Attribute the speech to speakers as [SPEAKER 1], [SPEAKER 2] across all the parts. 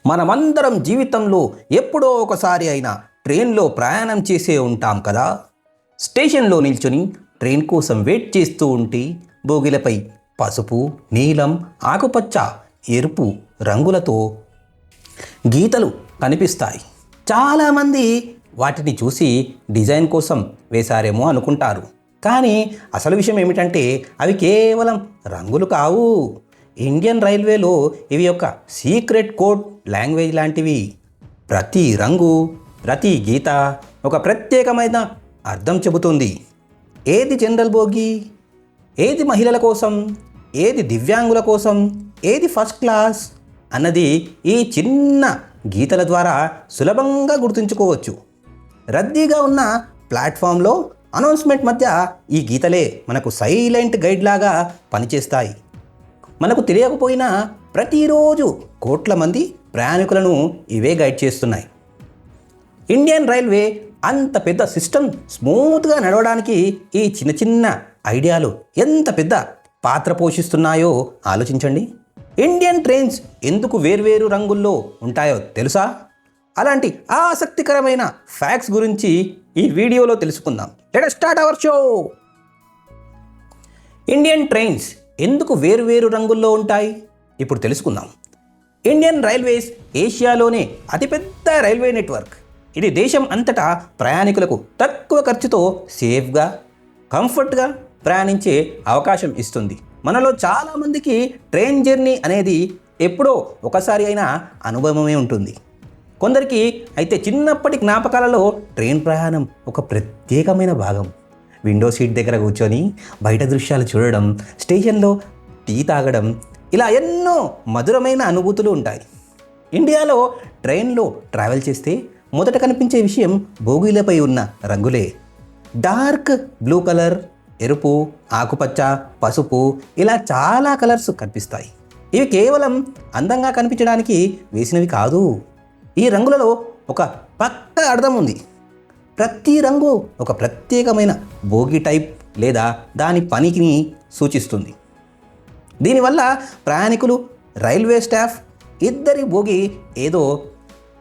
[SPEAKER 1] మనమందరం జీవితంలో ఎప్పుడో ఒకసారి అయినా ట్రైన్లో ప్రయాణం చేసే ఉంటాం కదా. స్టేషన్లో నిల్చొని ట్రైన్ కోసం వెయిట్ చేస్తూ ఉంటే బోగిలపై పసుపు, నీలం, ఆకుపచ్చ, ఎరుపు రంగులతో గీతలు కనిపిస్తాయి. చాలామంది వాటిని చూసి డిజైన్ కోసం వేశారేమో అనుకుంటారు. కానీ అసలు విషయం ఏమిటంటే అవి కేవలం రంగులు కావు. ఇండియన్ రైల్వేలో ఇవి ఒక సీక్రెట్ కోడ్ లాంగ్వేజ్ లాంటివి. ప్రతి రంగు, ప్రతి గీత ఒక ప్రత్యేకమైన అర్థం చెబుతుంది. ఏది జనరల్ బోగి, ఏది మహిళల కోసం, ఏది దివ్యాంగుల కోసం, ఏది ఫస్ట్ క్లాస్ అన్నది ఈ చిన్న గీతల ద్వారా సులభంగా గుర్తుంచుకోవచ్చు. రద్దీగా ఉన్న ప్లాట్ఫామ్లో అనౌన్స్మెంట్ మధ్య ఈ గీతలే మనకు సైలెంట్ గైడ్ లాగా పనిచేస్తాయి. మనకు తెలియకపోయినా ప్రతిరోజు కోట్ల మంది ప్రయాణికులను ఇవే గైడ్ చేస్తున్నాయి. ఇండియన్ రైల్వే అంత పెద్ద సిస్టమ్ స్మూత్గా నడవడానికి ఈ చిన్న చిన్న ఐడియాలు ఎంత పెద్ద పాత్ర పోషిస్తున్నాయో ఆలోచించండి. ఇండియన్ ట్రైన్స్ ఎందుకు వేర్వేరు రంగుల్లో ఉంటాయో తెలుసా? అలాంటి ఆసక్తికరమైన ఫ్యాక్ట్స్ గురించి ఈ వీడియోలో తెలుసుకుందాం. Let us start our show. Indian trains ఎందుకు వేర్వేరు రంగుల్లో ఉంటాయి ఇప్పుడు తెలుసుకుందాం. ఇండియన్ రైల్వేస్ ఏషియాలోనే అతిపెద్ద రైల్వే నెట్వర్క్. ఇది దేశం అంతటా ప్రయాణికులకు తక్కువ ఖర్చుతో సేఫ్గా, కంఫర్ట్గా ప్రయాణించే అవకాశం ఇస్తుంది. మనలో చాలామందికి ట్రైన్ జర్నీ అనేది ఎప్పుడో ఒకసారి అయినా అనుభవమే ఉంటుంది. కొందరికి అయితే చిన్నప్పటి జ్ఞాపకాలలో ట్రైన్ ప్రయాణం ఒక ప్రత్యేకమైన భాగం. విండో సీట్ దగ్గర కూర్చొని బయట దృశ్యాలు చూడడం, స్టేషన్లో టీ తాగడం, ఇలా ఎన్నో మధురమైన అనుభూతులు ఉంటాయి. ఇండియాలో ట్రైన్లో ట్రావెల్ చేస్తే మొదట కనిపించే విషయం బోగీలపై ఉన్న రంగులే. డార్క్ బ్లూ కలర్, ఎరుపు, ఆకుపచ్చ, పసుపు, ఇలా చాలా కలర్స్ కనిపిస్తాయి. ఇవి కేవలం అందంగా కనిపించడానికి వేసినవి కాదు. ఈ రంగులలో ఒక పక్క అర్థం ఉంది. ప్రతి రంగు ఒక ప్రత్యేకమైన బోగి టైప్ లేదా దాని పనికిని సూచిస్తుంది. దీనివల్ల ప్రయాణికులు, రైల్వే స్టాఫ్ ఇద్దరి బోగి ఏదో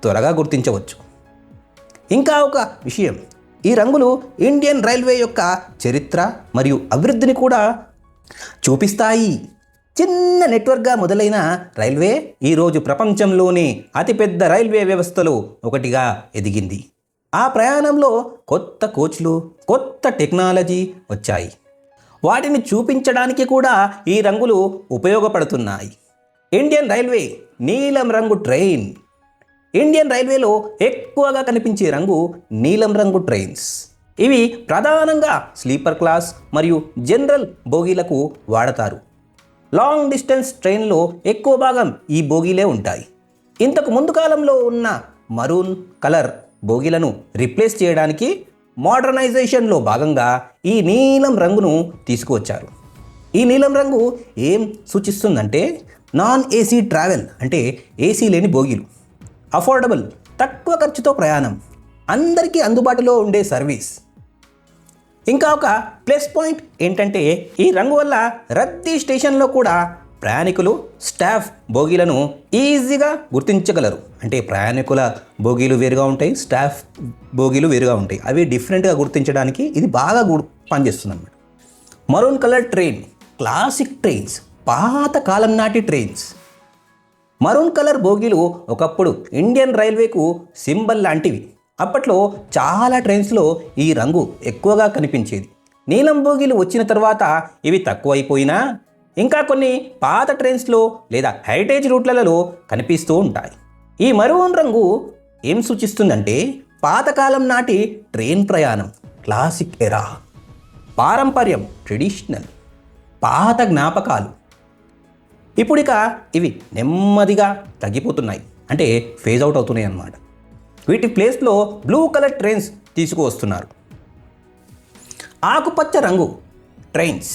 [SPEAKER 1] త్వరగా గుర్తించవచ్చు. ఇంకా ఒక విషయం, ఈ రంగులు ఇండియన్ రైల్వే యొక్క చరిత్ర మరియు అభివృద్ధిని కూడా చూపిస్తాయి. చిన్న నెట్వర్క్గా మొదలైన రైల్వే ఈరోజు ప్రపంచంలోనే అతిపెద్ద రైల్వే వ్యవస్థలో ఒకటిగా ఎదిగింది. ఆ ప్రయాణంలో కొత్త కోచ్లు, కొత్త టెక్నాలజీ వచ్చాయి. వాటిని చూపించడానికి కూడా ఈ రంగులు ఉపయోగపడుతున్నాయి. ఇండియన్ రైల్వే నీలం రంగు ట్రైన్. ఇండియన్ రైల్వేలో ఎక్కువగా కనిపించే రంగు నీలం రంగు ట్రైన్స్. ఇవి ప్రధానంగా స్లీపర్ క్లాస్ మరియు జనరల్ బోగీలకు వాడతారు. లాంగ్ డిస్టెన్స్ ట్రైన్లో ఎక్కువ భాగం ఈ బోగీలే ఉంటాయి. ఇంతకు ముందు కాలంలో ఉన్న మరూన్ కలర్ బోగీలను రీప్లేస్ చేయడానికి మోడర్నైజేషన్లో భాగంగా ఈ నీలం రంగును తీసుకువచ్చారు. ఈ నీలం రంగు ఏం సూచిస్తుందంటే నాన్ ఏసీ ట్రావెల్, అంటే ఏసీ లేని బోగీలు, అఫోర్డబుల్, తక్కువ ఖర్చుతో ప్రయాణం, అందరికీ అందుబాటులో ఉండే సర్వీస్. ఇంకా ఒక ప్లస్ పాయింట్ ఏంటంటే ఈ రంగు వల్ల రద్దీ స్టేషన్లో కూడా ప్రయాణికులు, స్టాఫ్ బోగీలను ఈజీగా గుర్తించగలరు. అంటే ప్రయాణికుల బోగీలు వేరుగా ఉంటాయి, స్టాఫ్ బోగీలు వేరుగా ఉంటాయి. అవి డిఫరెంట్గా గుర్తించడానికి ఇది బాగా పనిచేస్తుంది అన్నమాట. Maroon colour train, classic trains, పాత కాలం నాటి ట్రైన్స్. మరూన్ కలర్ బోగీలు ఒకప్పుడు ఇండియన్ రైల్వేకు సింబల్ లాంటివి. అప్పట్లో చాలా ట్రైన్స్లో ఈ రంగు ఎక్కువగా కనిపించేది. నీలం బోగీలు వచ్చిన తర్వాత ఇవి తక్కువైపోయినా ఇంకా కొన్ని పాత ట్రైన్స్లో లేదా హెరిటేజ్ రూట్లలో కనిపిస్తూ ఉంటాయి. ఈ మరూన్ రంగు ఏం సూచిస్తుందంటే పాతకాలం నాటి ట్రైన్ ప్రయాణం, క్లాసిక్ ఎరా, పారంపర్యం, ట్రెడిషనల్, పాత జ్ఞాపకాలు. ఇప్పుడిక ఇవి నెమ్మదిగా తగ్గిపోతున్నాయి, అంటే ఫేజ్ అవుట్ అవుతున్నాయి అన్నమాట. వీటి ప్లేస్లో బ్లూ కలర్ ట్రైన్స్ తీసుకువస్తున్నారు. ఆకుపచ్చ రంగు trains,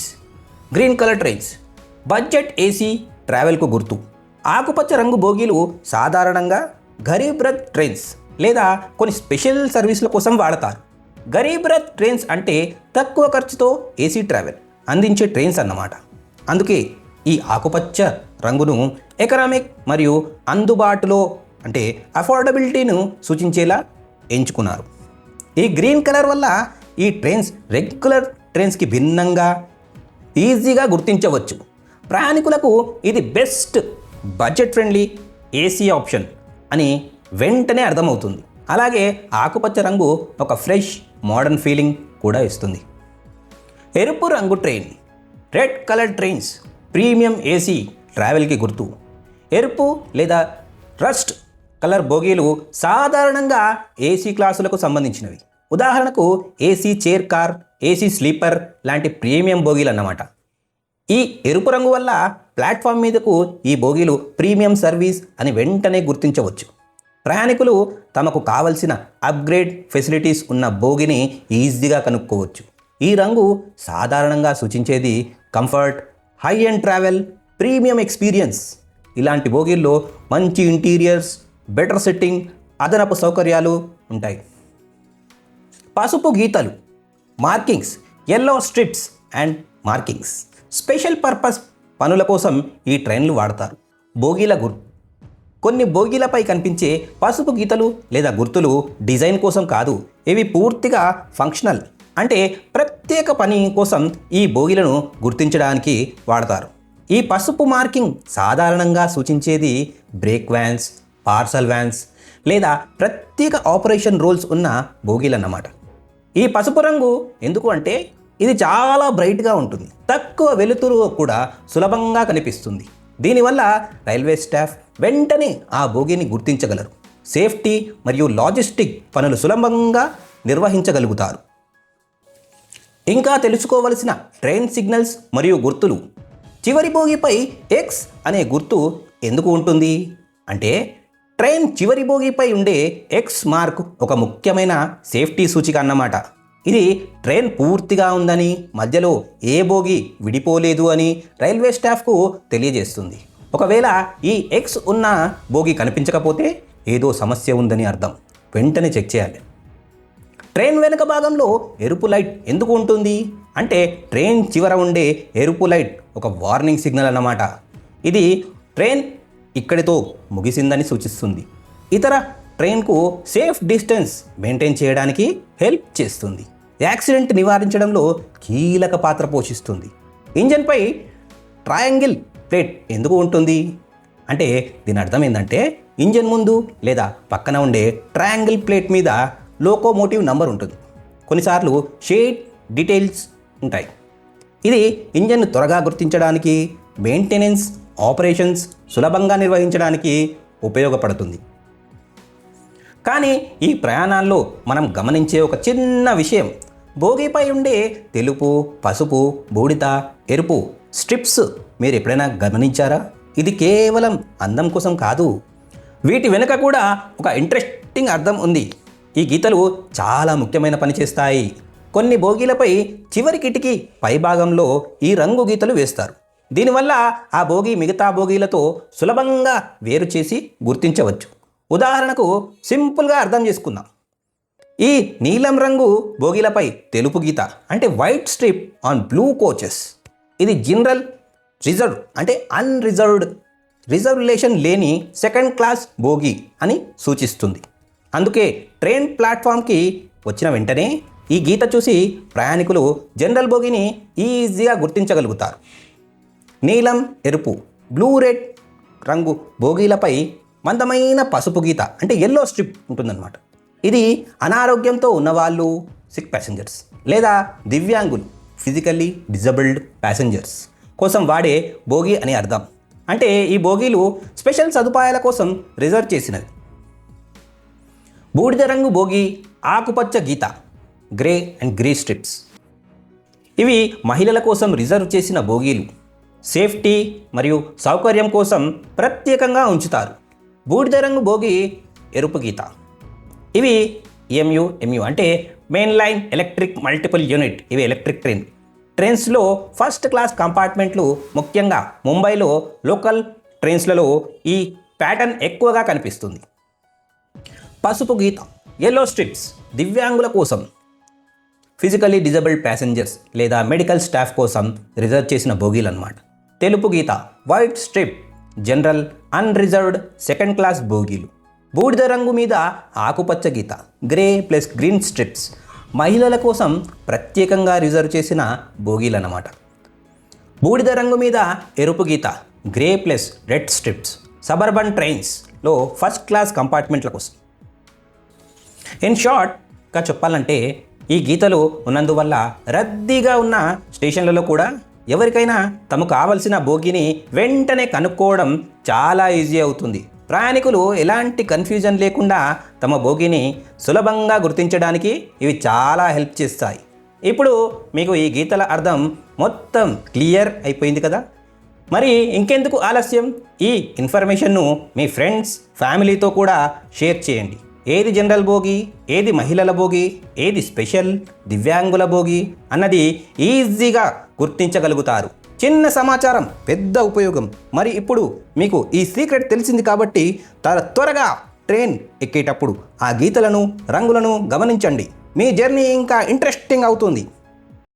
[SPEAKER 1] green colour trains, budget AC ట్రావెల్కు గుర్తు. ఆకుపచ్చ రంగు బోగీలు సాధారణంగా గరీబ్ రథ్ ట్రైన్స్ లేదా కొన్ని స్పెషల్ సర్వీసుల కోసం వాడతారు. గరీబ్ రథ్ ట్రైన్స్ అంటే తక్కువ ఖర్చుతో ఏసీ ట్రావెల్ అందించే ట్రైన్స్ అన్నమాట. అందుకే ఈ ఆకుపచ్చ రంగును ఎకనామిక్ మరియు అందుబాటులో అంటే అఫోర్డబిలిటీను సూచించేలా ఎంచుకున్నారు. ఈ గ్రీన్ కలర్ వల్ల ఈ ట్రైన్స్ రెగ్యులర్ ట్రైన్స్కి భిన్నంగా ఈజీగా గుర్తించవచ్చు. ప్రయాణికులకు ఇది best budget friendly AC option అని వెంటనే అర్థమవుతుంది. అలాగే ఆకుపచ్చ రంగు ఒక ఫ్రెష్ మోడర్న్ ఫీలింగ్ కూడా ఇస్తుంది. ఎరుపు రంగు train, red colour trains premium AC ట్రావెల్కి గుర్తు. ఎరుపు లేదా రస్ట్ కలర్ బోగీలు సాధారణంగా ఏసీ క్లాసులకు సంబంధించినవి. ఉదాహరణకు AC chair car, AC sleeper లాంటి ప్రీమియం బోగీలు అన్నమాట. ఈ ఎరుపు రంగు వల్ల ప్లాట్ఫామ్ మీదకు ఈ బోగీలు ప్రీమియం సర్వీస్ అని వెంటనే గుర్తించవచ్చు. ప్రయాణికులు తమకు కావలసిన అప్గ్రేడ్ ఫెసిలిటీస్ ఉన్న బోగిని ఈజీగా కనుక్కోవచ్చు. ఈ రంగు సాధారణంగా సూచించేది comfort, high end travel, premium experience. ఇలాంటి బోగీల్లో మంచి ఇంటీరియర్స్, బెటర్ సెట్టింగ్, అదనపు సౌకర్యాలు ఉంటాయి. పసుపు గీతలు, markings, yellow strips and markings special purpose పనుల కోసం ఈ ట్రైన్లు వాడతారు. బోగీల గుర్తు, కొన్ని బోగీలపై కనిపించే పసుపు గీతలు లేదా గుర్తులు డిజైన్ కోసం కాదు, ఇవి పూర్తిగా ఫంక్షనల్, అంటే ప్రత్యేక పని కోసం ఈ బోగీలను గుర్తించడానికి వాడతారు. ఈ పసుపు మార్కింగ్ సాధారణంగా సూచించేది బ్రేక్ వ్యాన్స్, పార్సల్ వ్యాన్స్ లేదా ప్రత్యేక ఆపరేషన్ రోల్స్ ఉన్న బోగీలన్నమాట. ఈ పసుపు రంగు ఎందుకు అంటే ఇది చాలా బ్రైట్గా ఉంటుంది, తక్కువ వెలుతురు కూడా సులభంగా కనిపిస్తుంది. దీనివల్ల రైల్వే స్టాఫ్ వెంటనే ఆ బోగీని గుర్తించగలరు. సేఫ్టీ మరియు లాజిస్టిక్ పనులు సులభంగా నిర్వహించగలుగుతారు. ఇంకా తెలుసుకోవలసిన ట్రైన్ సిగ్నల్స్ మరియు గుర్తులు. చివరి బోగీపై ఎక్స్ అనే గుర్తు ఎందుకు ఉంటుంది అంటే ట్రైన్ చివరి బోగీపై ఉండే ఎక్స్ మార్క్ ఒక ముఖ్యమైన సేఫ్టీ సూచిక అన్నమాట. ఇది ట్రైన్ పూర్తిగా ఉందని, మధ్యలో ఏ బోగి విడిపోలేదు అని రైల్వే స్టాఫ్కు తెలియజేస్తుంది. ఒకవేళ ఈ ఎక్స్ ఉన్న బోగి కనిపించకపోతే ఏదో సమస్య ఉందని అర్థం. వెంటనే చెక్ చేయాలి. ట్రైన్ వెనుక భాగంలో ఎరుపు లైట్ ఎందుకు ఉంటుంది అంటే ట్రైన్ చివర ఉండే ఎరుపు లైట్ ఒక వార్నింగ్ సిగ్నల్ అన్నమాట. ఇది ట్రైన్ ఇక్కడితో ముగిసిందని సూచిస్తుంది. ఇతర ట్రైన్కు సేఫ్ డిస్టెన్స్ మెయింటైన్ చేయడానికి హెల్ప్ చేస్తుంది. యాక్సిడెంట్ నివారించడంలో కీలక పాత్ర పోషిస్తుంది. ఇంజన్పై ట్రయాంగిల్ ప్లేట్ ఎందుకు ఉంటుంది అంటే దీని అర్థం ఏంటంటే ఇంజన్ ముందు లేదా పక్కన ఉండే ట్రయాంగిల్ ప్లేట్ మీద లోకోమోటివ్ నంబర్ ఉంటుంది. కొన్నిసార్లు షేడ్ డీటెయిల్స్ ఉంటాయి. ఇది ఇంజన్ను త్వరగా గుర్తించడానికి, మెయింటెనెన్స్ ఆపరేషన్స్ సులభంగా నిర్వహించడానికి ఉపయోగపడుతుంది. కానీ ఈ ప్రయాణాల్లో మనం గమనించే ఒక చిన్న విషయం, బోగీపై ఉండే తెలుపు, పసుపు, బూడిద, ఎరుపు స్ట్రిప్స్ మీరు ఎప్పుడైనా గమనించారా? ఇది కేవలం అందం కోసం కాదు, వీటి వెనుక కూడా ఒక ఇంట్రెస్టింగ్ అర్థం ఉంది. ఈ గీతలు చాలా ముఖ్యమైన పని చేస్తాయి. కొన్ని బోగీలపై చివరి కిటికీ పైభాగంలో ఈ రంగు గీతలు వేస్తారు. దీనివల్ల ఆ బోగీ మిగతా బోగీలతో సులభంగా వేరు చేసి గుర్తించవచ్చు. ఉదాహరణకు సింపుల్గా అర్థం చేసుకుందాం. ఈ నీలం రంగు బోగీలపై తెలుపు గీత అంటే white strip on blue coaches. ఇది జనరల్ రిజర్వ్ అంటే అన్రిజర్వ్డ్, రిజర్వేషన్ లేని సెకండ్ క్లాస్ బోగీ అని సూచిస్తుంది. అందుకే ట్రైన్ ప్లాట్ఫామ్కి వచ్చిన వెంటనే ఈ గీత చూసి ప్రయాణికులు జనరల్ బోగీని ఈజీగా గుర్తించగలుగుతారు. నీలం, ఎరుపు, బ్లూ, రెడ్ రంగు బోగీలపై మందమైన పసుపు గీత అంటే ఎల్లో స్ట్రిప్ ఉంటుందన్నమాట. ఇది అనారోగ్యంతో ఉన్నవాళ్ళు, సిక్ ప్యాసింజర్స్ లేదా దివ్యాంగులు, ఫిజికల్లీ డిజబుల్డ్ ప్యాసింజర్స్ కోసం వాడే బోగీ అని అర్థం. అంటే ఈ బోగీలు స్పెషల్ సదుపాయాల కోసం రిజర్వ్ చేసినవి. బూడిద రంగు బోగీ, ఆకుపచ్చ గీత, గ్రే అండ్ గ్రే స్ట్రిప్స్. ఇవి మహిళల కోసం రిజర్వ్ చేసిన బోగీలు. సేఫ్టీ మరియు సౌకర్యం కోసం ప్రత్యేకంగా ఉంచుతారు. బూడిద రంగు బోగి, ఎరుపు గీత. ఇవి ఎంయు అంటే main line electric multiple unit. ఇవి ఎలక్ట్రిక్ ట్రైన్స్లో ఫస్ట్ క్లాస్ కంపార్ట్మెంట్లు, ముఖ్యంగా ముంబైలో లోకల్ ట్రైన్స్లలో ఈ ప్యాటర్న్ ఎక్కువగా కనిపిస్తుంది. పసుపు గీత, ఎల్లో స్ట్రిప్స్ దివ్యాంగుల కోసం, ఫిజికల్లీ డిజబుల్డ్ ప్యాసింజర్స్ లేదా మెడికల్ స్టాఫ్ కోసం రిజర్వ్ చేసిన బోగీలు అన్నమాట. తెలుపు గీత, white strip, general unreserved second class బోగీలు. బూడిద రంగు మీద ఆకుపచ్చ గీత, గ్రే ప్లస్ గ్రీన్ స్ట్రిప్స్ మహిళల కోసం ప్రత్యేకంగా రిజర్వ్ చేసిన బోగీలన్నమాట. బూడిద రంగు మీద ఎరుపు గీత, grey plus red strips suburban ట్రైన్స్లో ఫస్ట్ క్లాస్ కంపార్ట్మెంట్ల కోసం. ఇన్ షార్ట్గా చెప్పాలంటే ఈ గీతలు ఉన్నందువల్ల రద్దీగా ఉన్న స్టేషన్లలో కూడా ఎవరికైనా తమకు కావలసిన బోగిని వెంటనే కనుక్కోవడం చాలా ఈజీ అవుతుంది. ప్రయాణికులు ఎలాంటి కన్ఫ్యూజన్ లేకుండా తమ బోగిని సులభంగా గుర్తించడానికి ఇవి చాలా హెల్ప్ చేస్తాయి. ఇప్పుడు మీకు ఈ గీతల అర్థం మొత్తం క్లియర్ అయిపోయింది కదా. మరి ఇంకెందుకు ఆలస్యం, ఈ ఇన్ఫర్మేషన్ను మీ ఫ్రెండ్స్ ఫ్యామిలీతో కూడా షేర్ చేయండి. ఏది జనరల్ బోగి, ఏది మహిళల బోగి, ఏది స్పెషల్ దివ్యాంగుల బోగి అన్నది ఈజీగా గుర్తించగలుగుతారు. చిన్న సమాచారం పెద్ద ఉపయోగం. మరి ఇప్పుడు మీకు ఈ సీక్రెట్ తెలిసింది కాబట్టి త్వరగా ట్రైన్ ఎక్కేటప్పుడు ఆ గీతలను రంగులను గమనించండి. మీ జర్నీ ఇంకా ఇంట్రెస్టింగ్ అవుతుంది.